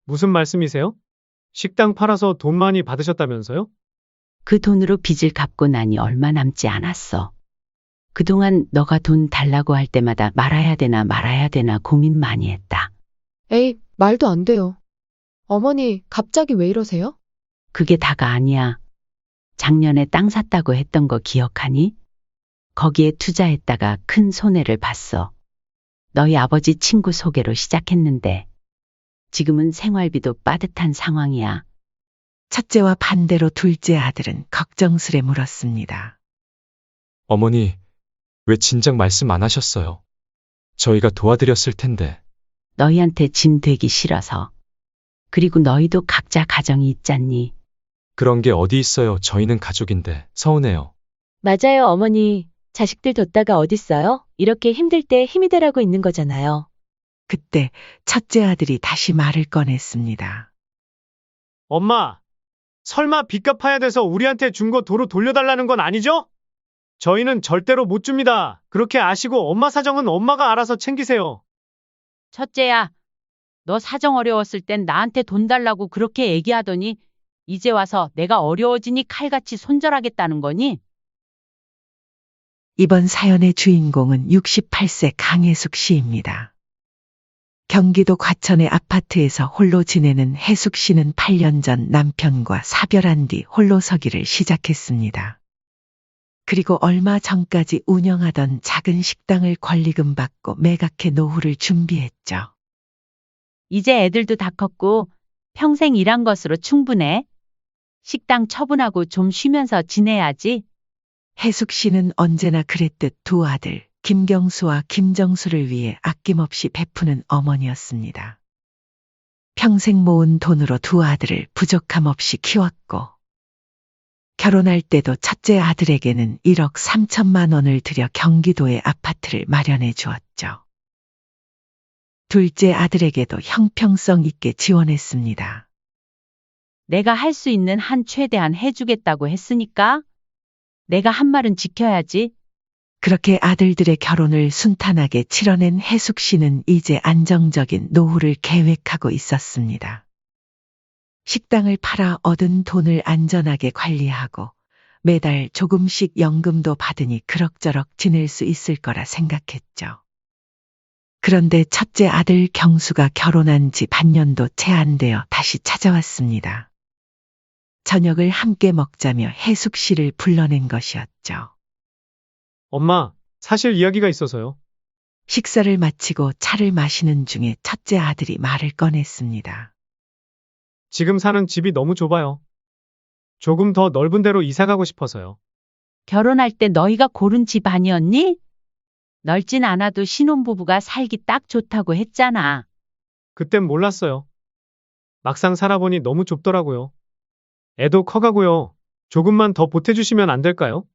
무슨 말씀이세요? 식당 팔아서 돈 많이 받으셨다면서요? 그 돈으로 빚을 갚고 나니 얼마 남지 않았어. 그동안 너가 돈 달라고 할 때마다 말아야 되나 말아야 되나 고민 많이 했다. 에이, 말도 안 돼요. 어머니, 갑자기 왜 이러세요? 그게 다가 아니야. 작년에 땅 샀다고 했던 거 기억하니? 거기에 투자했다가 큰 손해를 봤어. 너희 아버지 친구 소개로 시작했는데 지금은 생활비도 빠듯한 상황이야. 첫째와 반대로 둘째 아들은 걱정스레 물었습니다. 어머니, 왜 진작 말씀 안 하셨어요? 저희가 도와드렸을 텐데. 너희한테 짐 되기 싫어서. 그리고 너희도 각자 가정이 있잖니. 그런 게 어디 있어요. 저희는 가족인데 서운해요. 맞아요, 어머니. 자식들 뒀다가 어딨어요? 이렇게 힘들 때 힘이 되라고 있는 거잖아요. 그때 첫째 아들이 다시 말을 꺼냈습니다. 엄마, 설마 빚 갚아야 돼서 우리한테 준 거 도로 돌려달라는 건 아니죠? 저희는 절대로 못 줍니다. 그렇게 아시고 엄마 사정은 엄마가 알아서 챙기세요. 첫째야, 너 사정 어려웠을 땐 나한테 돈 달라고 그렇게 얘기하더니 이제 와서 내가 어려워지니 칼같이 손절하겠다는 거니? 이번 사연의 주인공은 68세 강혜숙 씨입니다. 경기도 과천의 아파트에서 홀로 지내는 혜숙 씨는 8년 전 남편과 사별한 뒤 홀로 서기를 시작했습니다. 그리고 얼마 전까지 운영하던 작은 식당을 권리금 받고 매각해 노후를 준비했죠. 이제 애들도 다 컸고 평생 일한 것으로 충분해. 식당 처분하고 좀 쉬면서 지내야지. 혜숙 씨는 언제나 그랬듯 두 아들 김경수와 김정수를 위해 아낌없이 베푸는 어머니였습니다. 평생 모은 돈으로 두 아들을 부족함 없이 키웠고 결혼할 때도 첫째 아들에게는 1억 3천만 원을 들여 경기도에 아파트를 마련해 주었죠. 둘째 아들에게도 형평성 있게 지원했습니다. 내가 할 수 있는 한 최대한 해주겠다고 했으니까 내가 한 말은 지켜야지. 그렇게 아들들의 결혼을 순탄하게 치러낸 혜숙 씨는 이제 안정적인 노후를 계획하고 있었습니다. 식당을 팔아 얻은 돈을 안전하게 관리하고 매달 조금씩 연금도 받으니 그럭저럭 지낼 수 있을 거라 생각했죠. 그런데 첫째 아들 경수가 결혼한 지 반년도 채 안 되어 다시 찾아왔습니다. 저녁을 함께 먹자며 혜숙 씨를 불러낸 것이었죠. 엄마, 사실 이야기가 있어서요. 식사를 마치고 차를 마시는 중에 첫째 아들이 말을 꺼냈습니다. 지금 사는 집이 너무 좁아요. 조금 더 넓은 데로 이사 가고 싶어서요. 결혼할 때 너희가 고른 집 아니었니? 넓진 않아도 신혼부부가 살기 딱 좋다고 했잖아. 그땐 몰랐어요. 막상 살아보니 너무 좁더라고요. 애도 커가고요. 조금만 더 보태주시면 안 될까요?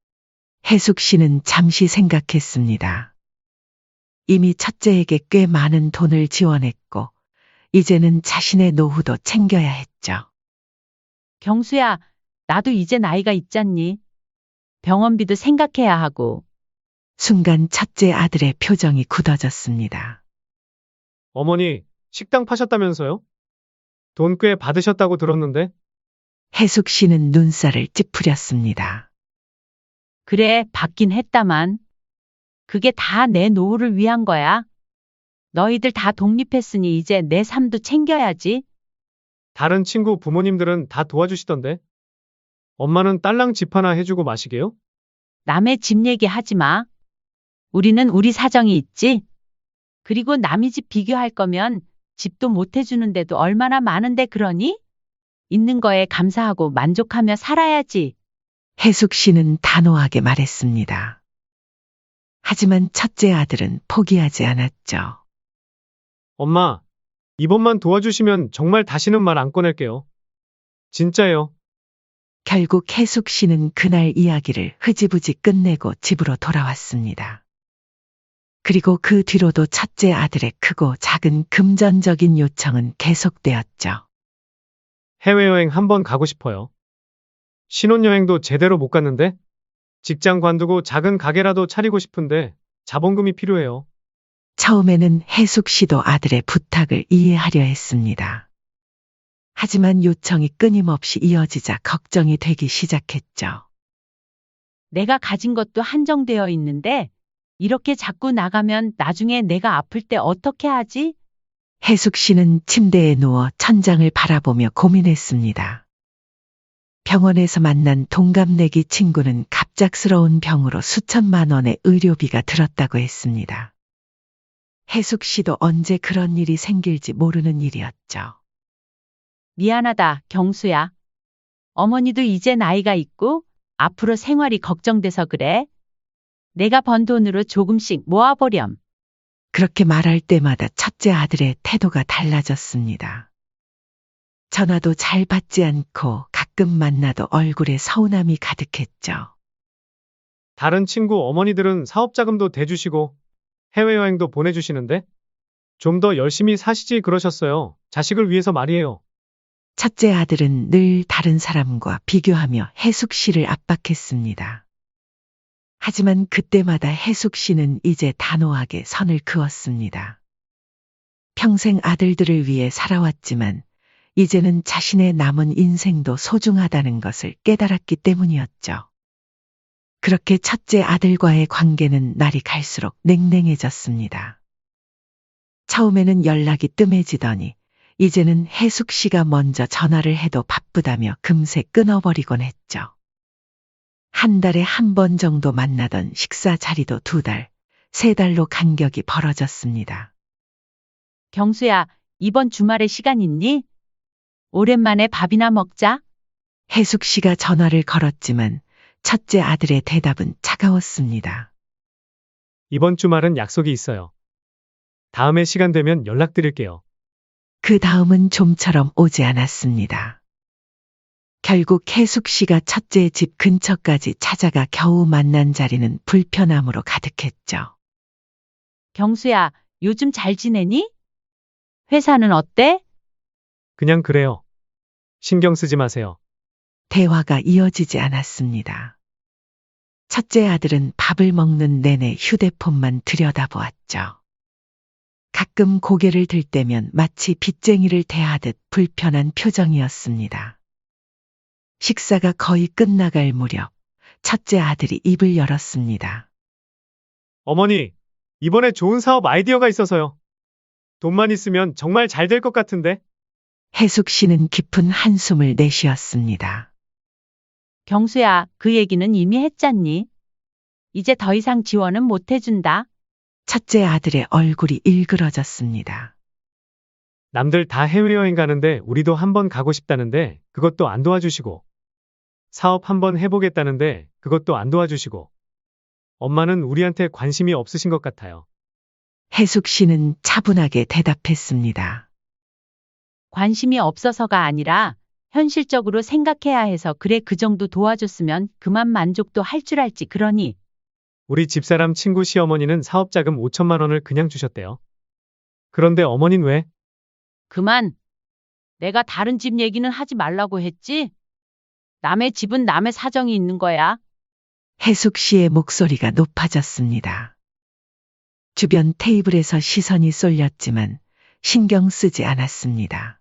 혜숙 씨는 잠시 생각했습니다. 이미 첫째에게 꽤 많은 돈을 지원했고 이제는 자신의 노후도 챙겨야 했죠. 경수야, 나도 이제 나이가 있잖니. 병원비도 생각해야 하고. 순간 첫째 아들의 표정이 굳어졌습니다. 어머니, 식당 파셨다면서요? 돈 꽤 받으셨다고 들었는데? 혜숙 씨는 눈살을 찌푸렸습니다. 그래, 받긴 했다만. 그게 다 내 노후를 위한 거야. 너희들 다 독립했으니 이제 내 삶도 챙겨야지. 다른 친구 부모님들은 다 도와주시던데? 엄마는 딸랑 집 하나 해주고 마시게요? 남의 집 얘기하지 마. 우리는 우리 사정이 있지. 그리고 남의 집 비교할 거면 집도 못 해주는데도 얼마나 많은데 그러니? 있는 거에 감사하고 만족하며 살아야지. 혜숙 씨는 단호하게 말했습니다. 하지만 첫째 아들은 포기하지 않았죠. 엄마, 이번만 도와주시면 정말 다시는 말 안 꺼낼게요. 진짜예요. 결국 혜숙 씨는 그날 이야기를 흐지부지 끝내고 집으로 돌아왔습니다. 그리고 그 뒤로도 첫째 아들의 크고 작은 금전적인 요청은 계속되었죠. 해외여행 한번 가고 싶어요. 신혼여행도 제대로 못 갔는데? 직장 관두고 작은 가게라도 차리고 싶은데 자본금이 필요해요. 처음에는 혜숙 씨도 아들의 부탁을 이해하려 했습니다. 하지만 요청이 끊임없이 이어지자 걱정이 되기 시작했죠. 내가 가진 것도 한정되어 있는데 이렇게 자꾸 나가면 나중에 내가 아플 때 어떻게 하지? 혜숙 씨는 침대에 누워 천장을 바라보며 고민했습니다. 병원에서 만난 동갑내기 친구는 갑작스러운 병으로 수천만 원의 의료비가 들었다고 했습니다. 혜숙 씨도 언제 그런 일이 생길지 모르는 일이었죠. 미안하다, 경수야. 어머니도 이제 나이가 있고 앞으로 생활이 걱정돼서 그래. 내가 번 돈으로 조금씩 모아보렴. 그렇게 말할 때마다 첫째 아들의 태도가 달라졌습니다. 전화도 잘 받지 않고 가끔 만나도 얼굴에 서운함이 가득했죠. 다른 친구 어머니들은 사업 자금도 대주시고 해외여행도 보내주시는데 좀 더 열심히 사시지 그러셨어요. 자식을 위해서 말이에요. 첫째 아들은 늘 다른 사람과 비교하며 혜숙 씨를 압박했습니다. 하지만 그때마다 혜숙 씨는 이제 단호하게 선을 그었습니다. 평생 아들들을 위해 살아왔지만 이제는 자신의 남은 인생도 소중하다는 것을 깨달았기 때문이었죠. 그렇게 첫째 아들과의 관계는 날이 갈수록 냉랭해졌습니다. 처음에는 연락이 뜸해지더니 이제는 혜숙 씨가 먼저 전화를 해도 바쁘다며 금세 끊어버리곤 했죠. 한 달에 한 번 정도 만나던 식사 자리도 2달, 3달로 간격이 벌어졌습니다. 경수야, 이번 주말에 시간 있니? 오랜만에 밥이나 먹자. 혜숙 씨가 전화를 걸었지만 첫째 아들의 대답은 차가웠습니다. 이번 주말은 약속이 있어요. 다음에 시간 되면 연락드릴게요. 그 다음은 좀처럼 오지 않았습니다. 결국 혜숙 씨가 첫째 집 근처까지 찾아가 겨우 만난 자리는 불편함으로 가득했죠. 경수야, 요즘 잘 지내니? 회사는 어때? 그냥 그래요. 신경 쓰지 마세요. 대화가 이어지지 않았습니다. 첫째 아들은 밥을 먹는 내내 휴대폰만 들여다보았죠. 가끔 고개를 들 때면 마치 빚쟁이를 대하듯 불편한 표정이었습니다. 식사가 거의 끝나갈 무렵 첫째 아들이 입을 열었습니다. 어머니, 이번에 좋은 사업 아이디어가 있어서요. 돈만 있으면 정말 잘 될 것 같은데. 혜숙 씨는 깊은 한숨을 내쉬었습니다. 경수야, 그 얘기는 이미 했잖니. 이제 더 이상 지원은 못 해준다. 첫째 아들의 얼굴이 일그러졌습니다. 남들 다 해외여행 가는데 우리도 한번 가고 싶다는데 그것도 안 도와주시고. 사업 한번 해보겠다는데 그것도 안 도와주시고. 엄마는 우리한테 관심이 없으신 것 같아요. 혜숙 씨는 차분하게 대답했습니다. 관심이 없어서가 아니라 현실적으로 생각해야 해서 그래 그 정도 도와줬으면 그만 만족도 할 줄 알지 그러니. 우리 집사람 친구 시어머니는 사업 자금 5천만 원을 그냥 주셨대요. 그런데 어머닌 왜? 그만. 내가 다른 집 얘기는 하지 말라고 했지? 남의 집은 남의 사정이 있는 거야. 혜숙 씨의 목소리가 높아졌습니다. 주변 테이블에서 시선이 쏠렸지만 신경 쓰지 않았습니다.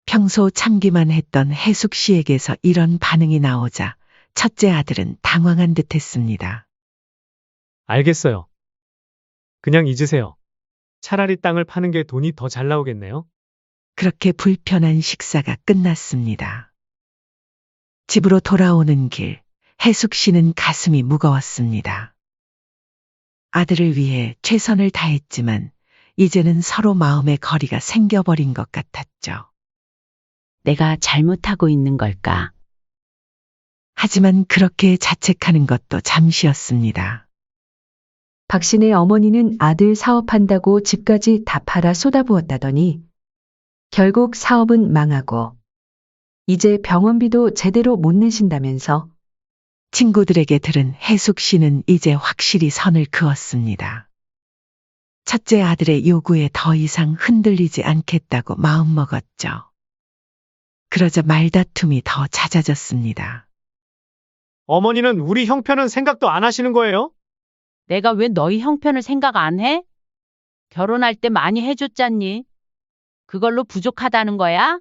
평소 참기만 했던 혜숙 씨에게서 이런 반응이 나오자 첫째 아들은 당황한 듯 했습니다. 알겠어요. 그냥 잊으세요. 차라리 땅을 파는 게 돈이 더 잘 나오겠네요. 그렇게 불편한 식사가 끝났습니다. 집으로 돌아오는 길, 혜숙 씨는 가슴이 무거웠습니다. 아들을 위해 최선을 다했지만 이제는 서로 마음의 거리가 생겨버린 것 같았죠. 내가 잘못하고 있는 걸까? 하지만 그렇게 자책하는 것도 잠시였습니다. 박신의 어머니는 아들 사업한다고 집까지 다 팔아 쏟아부었다더니 결국 사업은 망하고 이제 병원비도 제대로 못 내신다면서. 친구들에게 들은 혜숙 씨는 이제 확실히 선을 그었습니다. 첫째 아들의 요구에 더 이상 흔들리지 않겠다고 마음먹었죠. 그러자 말다툼이 더 잦아졌습니다. 어머니는 우리 형편은 생각도 안 하시는 거예요? 내가 왜 너희 형편을 생각 안 해? 결혼할 때 많이 해줬잖니. 그걸로 부족하다는 거야?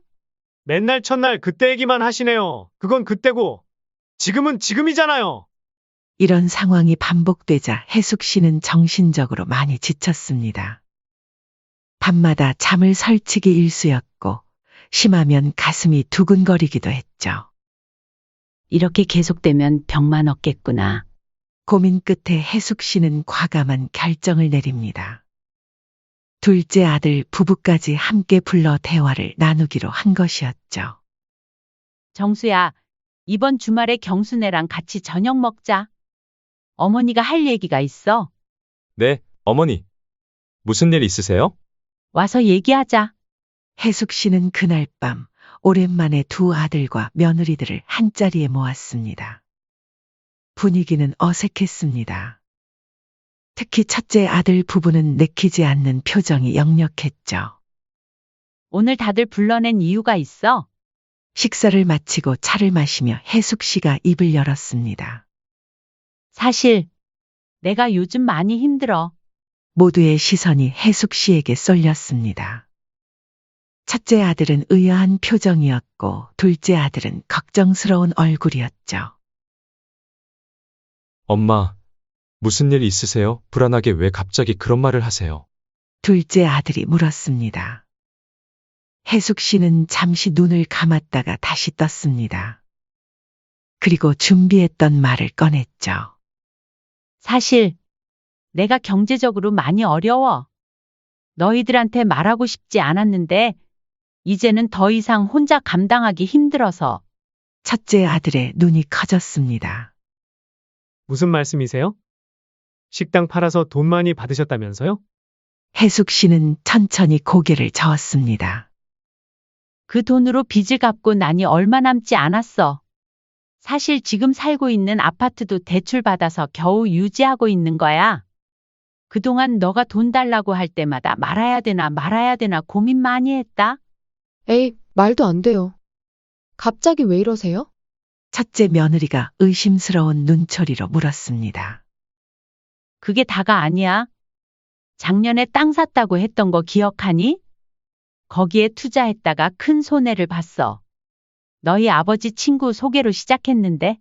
맨날 첫날 그때 얘기만 하시네요. 그건 그때고, 지금은 지금이잖아요. 이런 상황이 반복되자 혜숙 씨는 정신적으로 많이 지쳤습니다. 밤마다 잠을 설치기 일쑤였고, 심하면 가슴이 두근거리기도 했죠. 이렇게 계속되면 병만 얻겠구나. 고민 끝에 혜숙 씨는 과감한 결정을 내립니다. 둘째 아들 부부까지 함께 불러 대화를 나누기로 한 것이었죠. 정수야, 이번 주말에 경수네랑 같이 저녁 먹자. 어머니가 할 얘기가 있어. 네, 어머니. 무슨 일 있으세요? 와서 얘기하자. 혜숙 씨는 그날 밤 오랜만에 두 아들과 며느리들을 한자리에 모았습니다. 분위기는 어색했습니다. 특히 첫째 아들 부부는 내키지 않는 표정이 역력했죠. 오늘 다들 불러낸 이유가 있어. 식사를 마치고 차를 마시며 혜숙 씨가 입을 열었습니다. 사실 내가 요즘 많이 힘들어. 모두의 시선이 혜숙 씨에게 쏠렸습니다. 첫째 아들은 의아한 표정이었고 둘째 아들은 걱정스러운 얼굴이었죠. 엄마, 무슨 일 있으세요? 불안하게 왜 갑자기 그런 말을 하세요? 둘째 아들이 물었습니다. 혜숙 씨는 잠시 눈을 감았다가 다시 떴습니다. 그리고 준비했던 말을 꺼냈죠. 사실 내가 경제적으로 많이 어려워. 너희들한테 말하고 싶지 않았는데 이제는 더 이상 혼자 감당하기 힘들어서. 첫째 아들의 눈이 커졌습니다. 무슨 말씀이세요? 식당 팔아서 돈 많이 받으셨다면서요? 혜숙 씨는 천천히 고개를 저었습니다. 그 돈으로 빚을 갚고 나니 얼마 남지 않았어. 사실 지금 살고 있는 아파트도 대출 받아서 겨우 유지하고 있는 거야. 그동안 너가 돈 달라고 할 때마다 말아야 되나 말아야 되나 고민 많이 했다. 에이, 말도 안 돼요. 갑자기 왜 이러세요? 첫째 며느리가 의심스러운 눈초리로 물었습니다. 그게 다가 아니야. 작년에 땅 샀다고 했던 거 기억하니? 거기에 투자했다가 큰 손해를 봤어. 너희 아버지 친구 소개로 시작했는데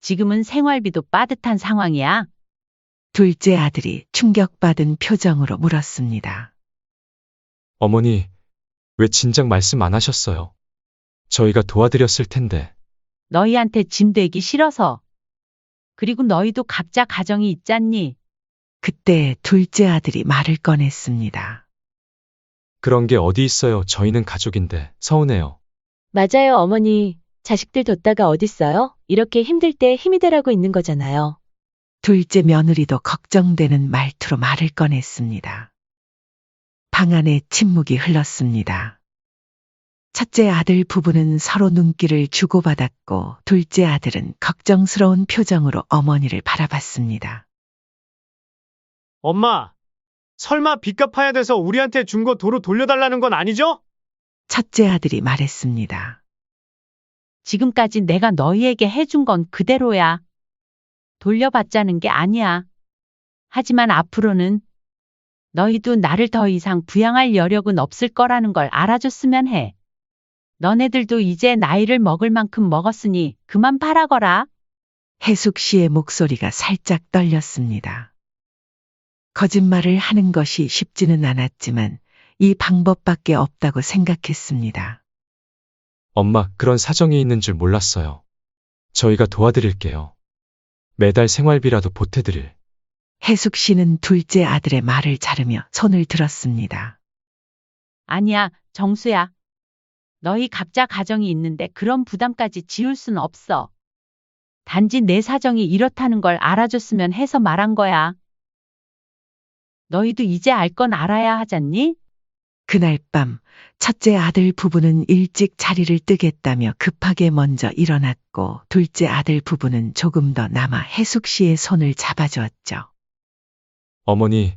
지금은 생활비도 빠듯한 상황이야. 둘째 아들이 충격받은 표정으로 물었습니다. 어머니, 왜 진작 말씀 안 하셨어요? 저희가 도와드렸을 텐데. 너희한테 짐 되기 싫어서. 그리고 너희도 각자 가정이 있잖니. 그때 둘째 아들이 말을 꺼냈습니다. 그런 게 어디 있어요? 저희는 가족인데 서운해요. 맞아요, 어머니. 자식들 뒀다가 어딨어요? 이렇게 힘들 때 힘이 되라고 있는 거잖아요. 둘째 며느리도 걱정되는 말투로 말을 꺼냈습니다. 방 안에 침묵이 흘렀습니다. 첫째 아들 부부는 서로 눈길을 주고받았고 둘째 아들은 걱정스러운 표정으로 어머니를 바라봤습니다. 엄마, 설마 빚 갚아야 돼서 우리한테 준 거 도로 돌려달라는 건 아니죠? 첫째 아들이 말했습니다. 지금까지 내가 너희에게 해준 건 그대로야. 돌려받자는 게 아니야. 하지만 앞으로는 너희도 나를 더 이상 부양할 여력은 없을 거라는 걸 알아줬으면 해. 너네들도 이제 나이를 먹을 만큼 먹었으니 그만 팔아거라. 혜숙 씨의 목소리가 살짝 떨렸습니다. 거짓말을 하는 것이 쉽지는 않았지만 이 방법밖에 없다고 생각했습니다. 엄마, 그런 사정이 있는 줄 몰랐어요. 저희가 도와드릴게요. 매달 생활비라도 보태드릴. 혜숙 씨는 둘째 아들의 말을 자르며 손을 들었습니다. 아니야, 정수야. 너희 각자 가정이 있는데 그런 부담까지 지울 순 없어. 단지 내 사정이 이렇다는 걸 알아줬으면 해서 말한 거야. 너희도 이제 알 건 알아야 하잖니? 그날 밤 첫째 아들 부부는 일찍 자리를 뜨겠다며 급하게 먼저 일어났고 둘째 아들 부부는 조금 더 남아 혜숙 씨의 손을 잡아주었죠. 어머니,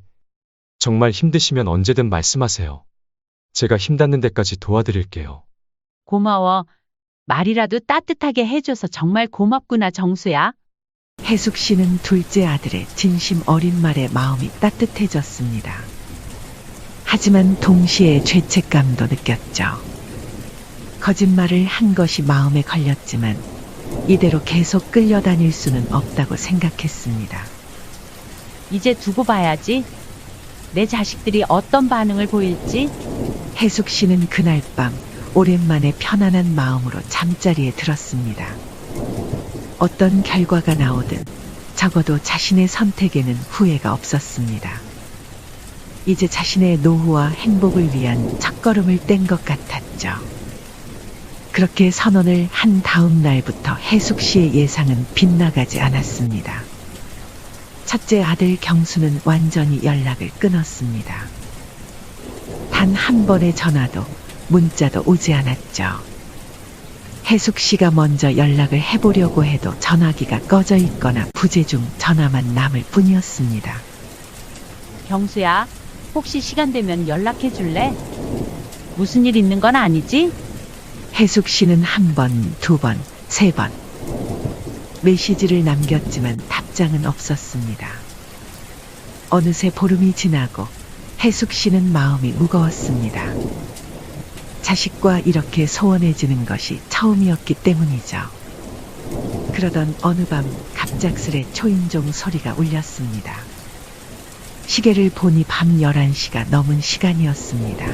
정말 힘드시면 언제든 말씀하세요. 제가 힘닿는 데까지 도와드릴게요. 고마워. 말이라도 따뜻하게 해줘서 정말 고맙구나, 정수야. 혜숙 씨는 둘째 아들의 진심 어린 말에 마음이 따뜻해졌습니다. 하지만 동시에 죄책감도 느꼈죠. 거짓말을 한 것이 마음에 걸렸지만 이대로 계속 끌려다닐 수는 없다고 생각했습니다. 이제 두고 봐야지. 내 자식들이 어떤 반응을 보일지. 해숙 씨는 그날 밤 오랜만에 편안한 마음으로 잠자리에 들었습니다. 어떤 결과가 나오든 적어도 자신의 선택에는 후회가 없었습니다. 이제 자신의 노후와 행복을 위한 첫걸음을 뗀 것 같았죠. 그렇게 선언을 한 다음 날부터 해숙 씨의 예상은 빗나가지 않았습니다. 첫째 아들 경수는 완전히 연락을 끊었습니다. 단 한 번의 전화도 문자도 오지 않았죠. 해숙 씨가 먼저 연락을 해보려고 해도 전화기가 꺼져 있거나 부재 중 전화만 남을 뿐이었습니다. 경수야, 혹시 시간 되면 연락해 줄래? 무슨 일 있는 건 아니지? 해숙 씨는 한 번, 두 번, 세 번 메시지를 남겼지만 답장은 없었습니다. 어느새 보름이 지나고 해숙 씨는 마음이 무거웠습니다. 자식과 이렇게 소원해지는 것이 처음이었기 때문이죠. 그러던 어느 밤 갑작스레 초인종 소리가 울렸습니다. 시계를 보니 밤 11시가 넘은 시간이었습니다.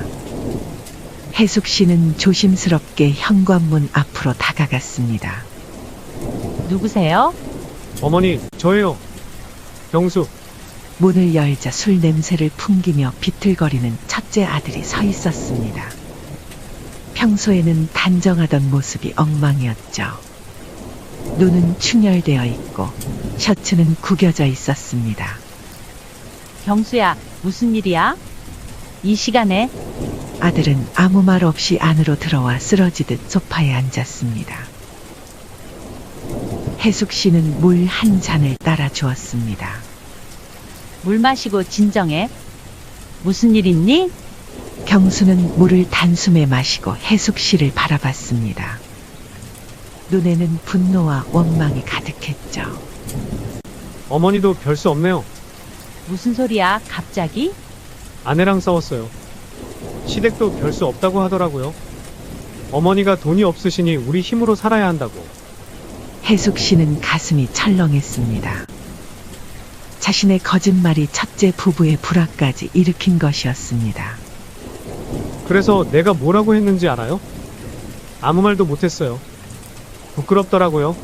해숙 씨는 조심스럽게 현관문 앞으로 다가갔습니다. 누구세요? 어머니, 저예요. 경수. 문을 열자 술 냄새를 풍기며 비틀거리는 첫째 아들이 서 있었습니다. 평소에는 단정하던 모습이 엉망이었죠. 눈은 충혈되어 있고 셔츠는 구겨져 있었습니다. 경수야, 무슨 일이야? 이 시간에? 아들은 아무 말 없이 안으로 들어와 쓰러지듯 소파에 앉았습니다. 해숙 씨는 물 한 잔을 따라 주었습니다. 물 마시고 진정해. 무슨 일 있니? 경수는 물을 단숨에 마시고 해숙 씨를 바라봤습니다. 눈에는 분노와 원망이 가득했죠. 어머니도 별 수 없네요. 무슨 소리야, 갑자기? 아내랑 싸웠어요. 시댁도 별 수 없다고 하더라고요. 어머니가 돈이 없으시니 우리 힘으로 살아야 한다고. 해숙 씨는 가슴이 철렁했습니다. 자신의 거짓말이 첫째 부부의 불화까지 일으킨 것이었습니다. 그래서 내가 뭐라고 했는지 알아요? 아무 말도 못했어요. 부끄럽더라고요.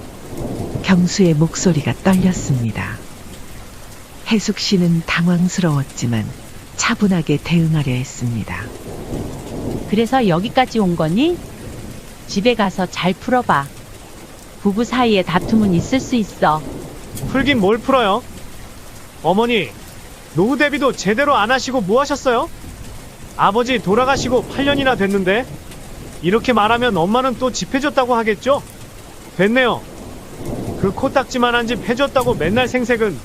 경수의 목소리가 떨렸습니다. 해숙 씨는 당황스러웠지만 차분하게 대응하려 했습니다. 그래서 여기까지 온 거니? 집에 가서 잘 풀어봐. 부부 사이에 다툼은 있을 수 있어. 풀긴 뭘 풀어요? 어머니, 노후 대비도 제대로 안 하시고 뭐 하셨어요? 아버지 돌아가시고 8년이나 됐는데 이렇게 말하면 엄마는 또 집 해줬다고 하겠죠? 됐네요. 그 코딱지만한 집 해줬다고 맨날 생색은.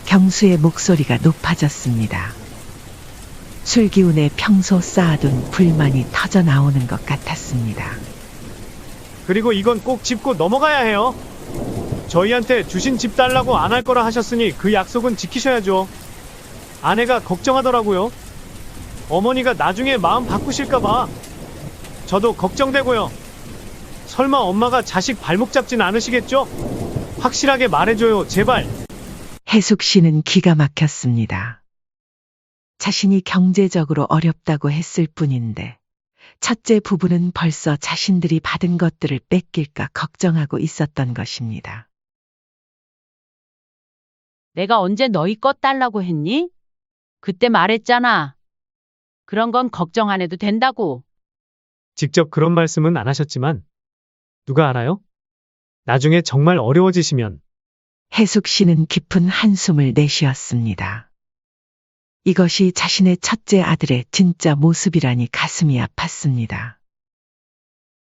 경수의 목소리가 높아졌습니다. 술 기운에 평소 쌓아둔 불만이 터져 나오는 것 같았습니다. 그리고 이건 꼭 짚고 넘어가야 해요. 저희한테 주신 집 달라고 안 할 거라 하셨으니 그 약속은 지키셔야죠. 아내가 걱정하더라고요. 어머니가 나중에 마음 바꾸실까봐. 저도 걱정되고요. 설마 엄마가 자식 발목 잡진 않으시겠죠? 확실하게 말해줘요, 제발. 해숙 씨는 기가 막혔습니다. 자신이 경제적으로 어렵다고 했을 뿐인데 첫째 부부는 벌써 자신들이 받은 것들을 뺏길까 걱정하고 있었던 것입니다. 내가 언제 너희 것 달라고 했니? 그때 말했잖아. 그런 건 걱정 안 해도 된다고. 직접 그런 말씀은 안 하셨지만 누가 알아요? 나중에 정말 어려워지시면. 해숙 씨는 깊은 한숨을 내쉬었습니다. 이것이 자신의 첫째 아들의 진짜 모습이라니 가슴이 아팠습니다.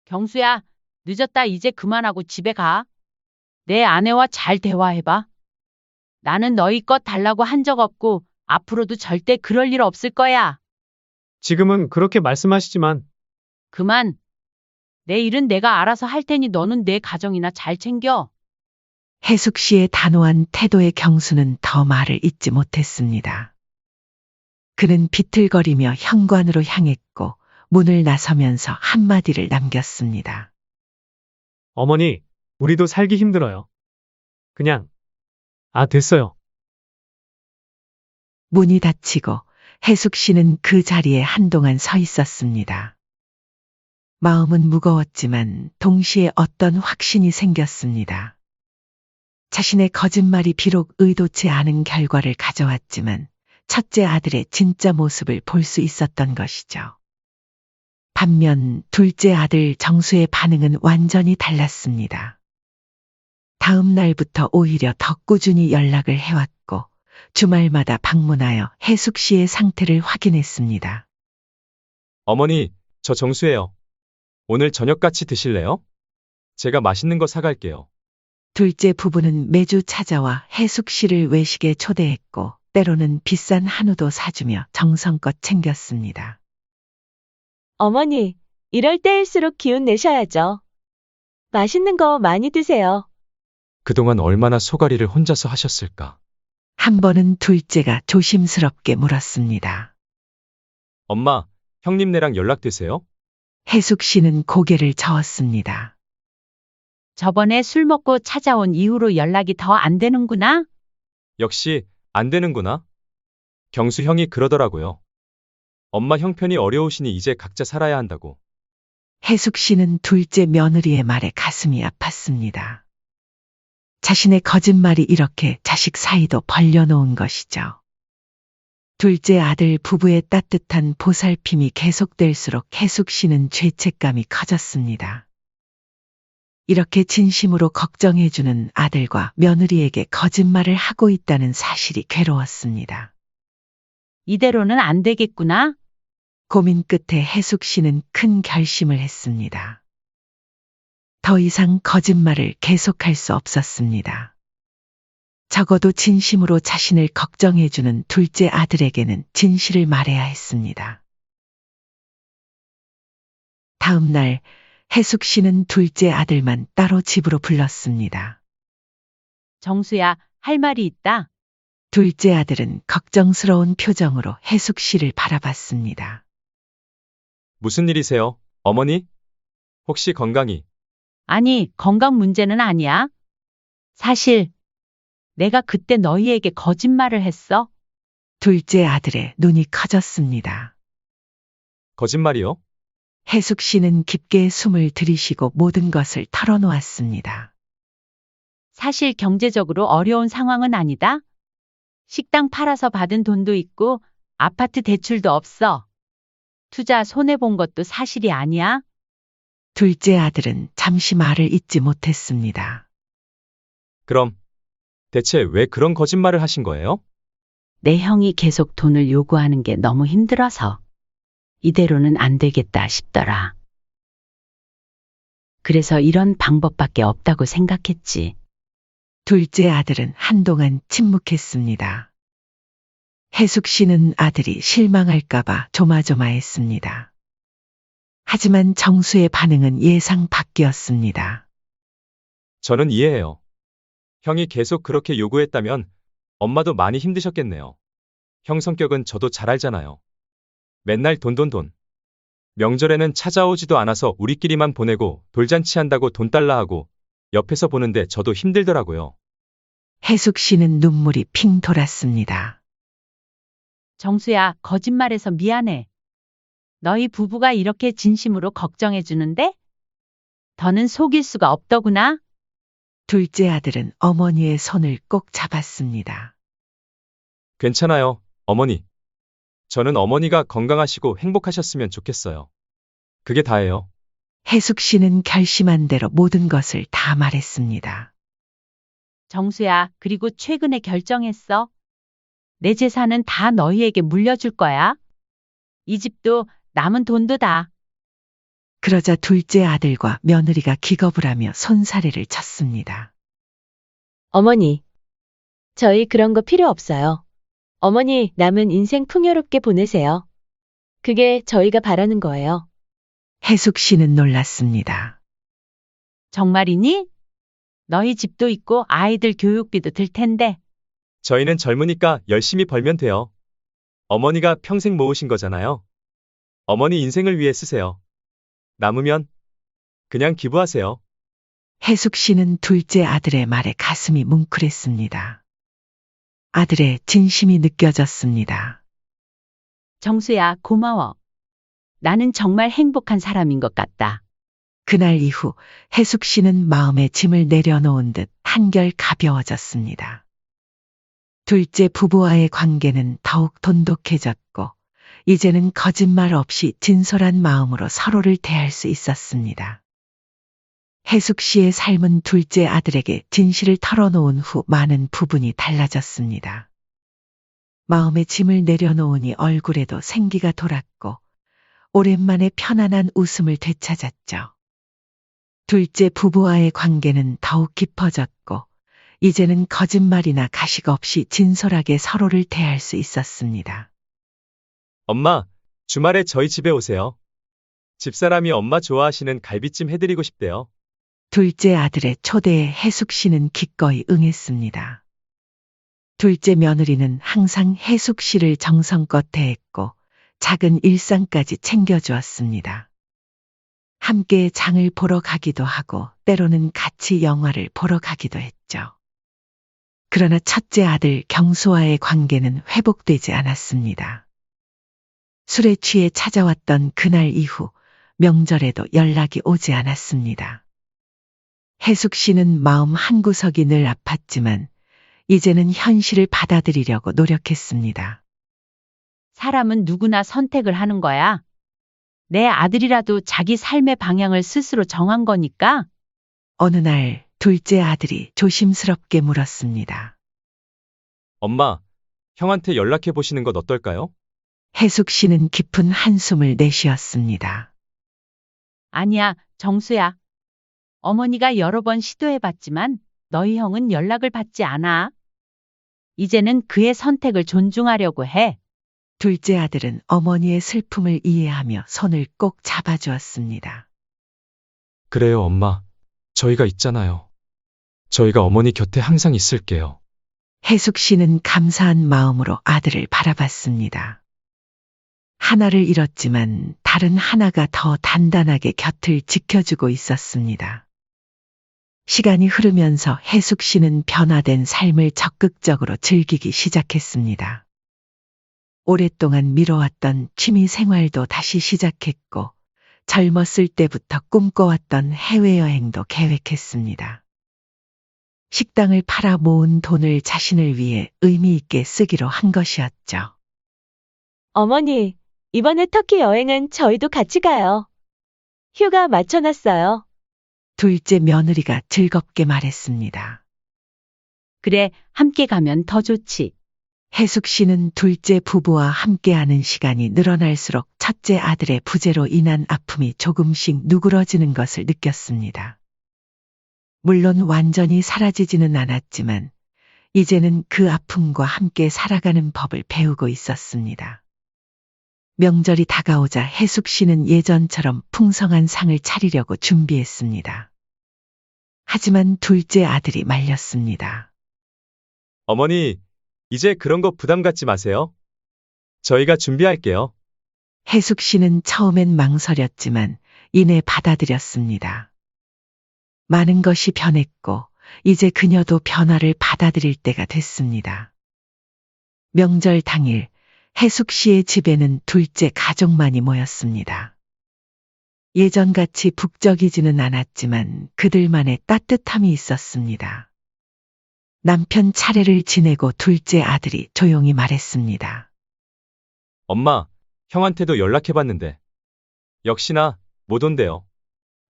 경수야, 늦었다. 이제 그만하고 집에 가. 내 아내와 잘 대화해봐. 나는 너희 것 달라고 한 적 없고 앞으로도 절대 그럴 일 없을 거야. 지금은 그렇게 말씀하시지만 그만. 내 일은 내가 알아서 할 테니 너는 내 가정이나 잘 챙겨. 해숙 씨의 단호한 태도에 경수는 더 말을 잇지 못했습니다. 그는 비틀거리며 현관으로 향했고 문을 나서면서 한마디를 남겼습니다. 어머니, 우리도 살기 힘들어요. 그냥, 됐어요. 문이 닫히고 혜숙 씨는 그 자리에 한동안 서 있었습니다. 마음은 무거웠지만 동시에 어떤 확신이 생겼습니다. 자신의 거짓말이 비록 의도치 않은 결과를 가져왔지만 첫째 아들의 진짜 모습을 볼 수 있었던 것이죠. 반면 둘째 아들 정수의 반응은 완전히 달랐습니다. 다음 날부터 오히려 더 꾸준히 연락을 해왔고 주말마다 방문하여 혜숙 씨의 상태를 확인했습니다. 어머니, 저 정수예요. 오늘 저녁 같이 드실래요? 제가 맛있는 거 사갈게요. 둘째 부부는 매주 찾아와 혜숙 씨를 외식에 초대했고 때로는 비싼 한우도 사주며 정성껏 챙겼습니다. 어머니, 이럴 때일수록 기운 내셔야죠. 맛있는 거 많이 드세요. 그동안 얼마나 소가리를 혼자서 하셨을까? 한 번은 둘째가 조심스럽게 물었습니다. 엄마, 형님네랑 연락되세요? 혜숙 씨는 고개를 저었습니다. 저번에 술 먹고 찾아온 이후로 연락이 더 안 되는구나? 역시 안 되는구나. 경수 형이 그러더라고요. 엄마 형편이 어려우시니 이제 각자 살아야 한다고. 혜숙 씨는 둘째 며느리의 말에 가슴이 아팠습니다. 자신의 거짓말이 이렇게 자식 사이도 벌려놓은 것이죠. 둘째 아들 부부의 따뜻한 보살핌이 계속될수록 혜숙 씨는 죄책감이 커졌습니다. 이렇게 진심으로 걱정해주는 아들과 며느리에게 거짓말을 하고 있다는 사실이 괴로웠습니다. 이대로는 안 되겠구나. 고민 끝에 혜숙 씨는 큰 결심을 했습니다. 더 이상 거짓말을 계속할 수 없었습니다. 적어도 진심으로 자신을 걱정해주는 둘째 아들에게는 진실을 말해야 했습니다. 다음 날 혜숙 씨는 둘째 아들만 따로 집으로 불렀습니다. 정수야, 할 말이 있다. 둘째 아들은 걱정스러운 표정으로 혜숙 씨를 바라봤습니다. 무슨 일이세요, 어머니? 혹시 건강이? 아니, 건강 문제는 아니야. 사실, 내가 그때 너희에게 거짓말을 했어. 둘째 아들의 눈이 커졌습니다. 거짓말이요? 혜숙 씨는 깊게 숨을 들이쉬고 모든 것을 털어놓았습니다. 사실 경제적으로 어려운 상황은 아니다. 식당 팔아서 받은 돈도 있고 아파트 대출도 없어. 투자 손해본 것도 사실이 아니야. 둘째 아들은 잠시 말을 잇지 못했습니다. 그럼 대체 왜 그런 거짓말을 하신 거예요? 내 형이 계속 돈을 요구하는 게 너무 힘들어서 이대로는 안 되겠다 싶더라. 그래서 이런 방법밖에 없다고 생각했지. 둘째 아들은 한동안 침묵했습니다. 혜숙 씨는 아들이 실망할까봐 조마조마했습니다. 하지만 정수의 반응은 예상 밖이었습니다. 저는 이해해요. 형이 계속 그렇게 요구했다면 엄마도 많이 힘드셨겠네요. 형 성격은 저도 잘 알잖아요. 맨날 돈. 명절에는 찾아오지도 않아서 우리끼리만 보내고 돌잔치 한다고 돈 달라 하고 옆에서 보는데 저도 힘들더라고요. 혜숙 씨는 눈물이 핑 돌았습니다. 정수야, 거짓말해서 미안해. 너희 부부가 이렇게 진심으로 걱정해 주는데? 더는 속일 수가 없더구나. 둘째 아들은 어머니의 손을 꼭 잡았습니다. 괜찮아요, 어머니. 저는 어머니가 건강하시고 행복하셨으면 좋겠어요. 그게 다예요. 혜숙 씨는 결심한 대로 모든 것을 다 말했습니다. 정수야, 그리고 최근에 결정했어. 내 재산은 다 너희에게 물려줄 거야. 이 집도 남은 돈도 다. 그러자 둘째 아들과 며느리가 기겁을 하며 손사래를 쳤습니다. 어머니, 저희 그런 거 필요 없어요. 어머니, 남은 인생 풍요롭게 보내세요. 그게 저희가 바라는 거예요. 혜숙 씨는 놀랐습니다. 정말이니? 너희 집도 있고 아이들 교육비도 들 텐데. 저희는 젊으니까 열심히 벌면 돼요. 어머니가 평생 모으신 거잖아요. 어머니 인생을 위해 쓰세요. 남으면 그냥 기부하세요. 해숙 씨는 둘째 아들의 말에 가슴이 뭉클했습니다. 아들의 진심이 느껴졌습니다. 정수야, 고마워. 나는 정말 행복한 사람인 것 같다. 그날 이후 해숙 씨는 마음의 짐을 내려놓은 듯 한결 가벼워졌습니다. 둘째 부부와의 관계는 더욱 돈독해졌고, 이제는 거짓말 없이 진솔한 마음으로 서로를 대할 수 있었습니다. 해숙 씨의 삶은 둘째 아들에게 진실을 털어놓은 후 많은 부분이 달라졌습니다. 마음의 짐을 내려놓으니 얼굴에도 생기가 돌았고, 오랜만에 편안한 웃음을 되찾았죠. 둘째 부부와의 관계는 더욱 깊어졌고, 이제는 거짓말이나 가식 없이 진솔하게 서로를 대할 수 있었습니다. 엄마, 주말에 저희 집에 오세요. 집사람이 엄마 좋아하시는 갈비찜 해드리고 싶대요. 둘째 아들의 초대에 해숙 씨는 기꺼이 응했습니다. 둘째 며느리는 항상 해숙 씨를 정성껏 대했고, 작은 일상까지 챙겨주었습니다. 함께 장을 보러 가기도 하고, 때로는 같이 영화를 보러 가기도 했죠. 그러나 첫째 아들 경수와의 관계는 회복되지 않았습니다. 술에 취해 찾아왔던 그날 이후 명절에도 연락이 오지 않았습니다. 해숙 씨는 마음 한구석이 늘 아팠지만 이제는 현실을 받아들이려고 노력했습니다. 사람은 누구나 선택을 하는 거야. 내 아들이라도 자기 삶의 방향을 스스로 정한 거니까. 어느 날 둘째 아들이 조심스럽게 물었습니다. 엄마, 형한테 연락해 보시는 것 어떨까요? 해숙 씨는 깊은 한숨을 내쉬었습니다. 아니야, 정수야. 어머니가 여러 번 시도해봤지만 너희 형은 연락을 받지 않아. 이제는 그의 선택을 존중하려고 해. 둘째 아들은 어머니의 슬픔을 이해하며 손을 꼭 잡아주었습니다. 그래요, 엄마. 저희가 있잖아요. 저희가 어머니 곁에 항상 있을게요. 해숙 씨는 감사한 마음으로 아들을 바라봤습니다. 하나를 잃었지만 다른 하나가 더 단단하게 곁을 지켜주고 있었습니다. 시간이 흐르면서 해숙 씨는 변화된 삶을 적극적으로 즐기기 시작했습니다. 오랫동안 미뤄왔던 취미 생활도 다시 시작했고, 젊었을 때부터 꿈꿔왔던 해외여행도 계획했습니다. 식당을 팔아 모은 돈을 자신을 위해 의미 있게 쓰기로 한 것이었죠. 어머니, 이번에 터키 여행은 저희도 같이 가요. 휴가 맞춰놨어요. 둘째 며느리가 즐겁게 말했습니다. 그래, 함께 가면 더 좋지. 해숙 씨는 둘째 부부와 함께하는 시간이 늘어날수록 첫째 아들의 부재로 인한 아픔이 조금씩 누그러지는 것을 느꼈습니다. 물론 완전히 사라지지는 않았지만 이제는 그 아픔과 함께 살아가는 법을 배우고 있었습니다. 명절이 다가오자 해숙 씨는 예전처럼 풍성한 상을 차리려고 준비했습니다. 하지만 둘째 아들이 말렸습니다. 어머니, 이제 그런 거 부담 갖지 마세요. 저희가 준비할게요. 해숙 씨는 처음엔 망설였지만 이내 받아들였습니다. 많은 것이 변했고 이제 그녀도 변화를 받아들일 때가 됐습니다. 명절 당일 해숙 씨의 집에는 둘째 가족만이 모였습니다. 예전같이 북적이지는 않았지만 그들만의 따뜻함이 있었습니다. 남편 차례를 지내고 둘째 아들이 조용히 말했습니다. 엄마, 형한테도 연락해봤는데. 역시나 못 온대요.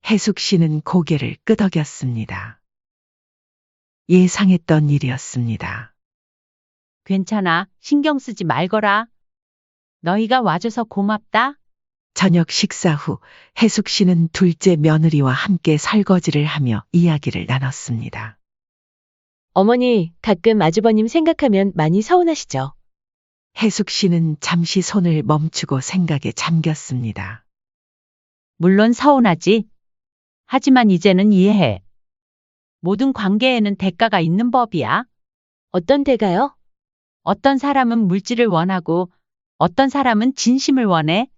해숙 씨는 고개를 끄덕였습니다. 예상했던 일이었습니다. 괜찮아, 신경 쓰지 말거라. 너희가 와줘서 고맙다. 저녁 식사 후 해숙 씨는 둘째 며느리와 함께 설거지를 하며 이야기를 나눴습니다. 어머니, 가끔 아주버님 생각하면 많이 서운하시죠? 해숙 씨는 잠시 손을 멈추고 생각에 잠겼습니다. 물론 서운하지. 하지만 이제는 이해해. 모든 관계에는 대가가 있는 법이야. 어떤 대가요? 어떤 사람은 물질을 원하고 어떤 사람은 진심을 원해.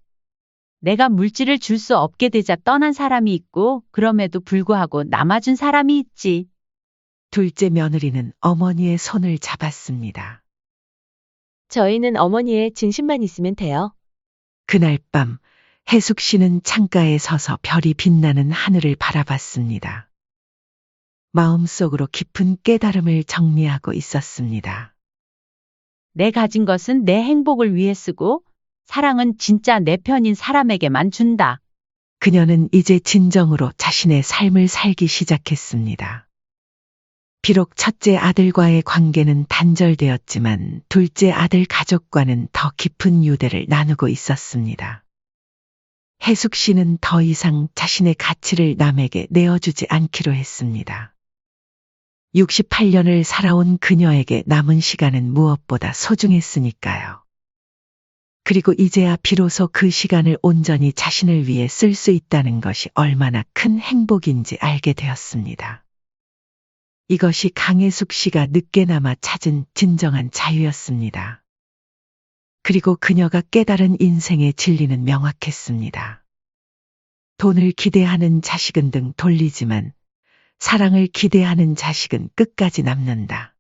내가 물질을 줄 수 없게 되자 떠난 사람이 있고 그럼에도 불구하고 남아준 사람이 있지. 둘째 며느리는 어머니의 손을 잡았습니다. 저희는 어머니의 진심만 있으면 돼요. 그날 밤 혜숙 씨는 창가에 서서 별이 빛나는 하늘을 바라봤습니다. 마음속으로 깊은 깨달음을 정리하고 있었습니다. 내 가진 것은 내 행복을 위해 쓰고 사랑은 진짜 내 편인 사람에게만 준다. 그녀는 이제 진정으로 자신의 삶을 살기 시작했습니다. 비록 첫째 아들과의 관계는 단절되었지만 둘째 아들 가족과는 더 깊은 유대를 나누고 있었습니다. 혜숙 씨는 더 이상 자신의 가치를 남에게 내어주지 않기로 했습니다. 68년을 살아온 그녀에게 남은 시간은 무엇보다 소중했으니까요. 그리고 이제야 비로소 그 시간을 온전히 자신을 위해 쓸 수 있다는 것이 얼마나 큰 행복인지 알게 되었습니다. 이것이 강혜숙 씨가 늦게나마 찾은 진정한 자유였습니다. 그리고 그녀가 깨달은 인생의 진리는 명확했습니다. 돈을 기대하는 자식은 등 돌리지만 사랑을 기대하는 자식은 끝까지 남는다.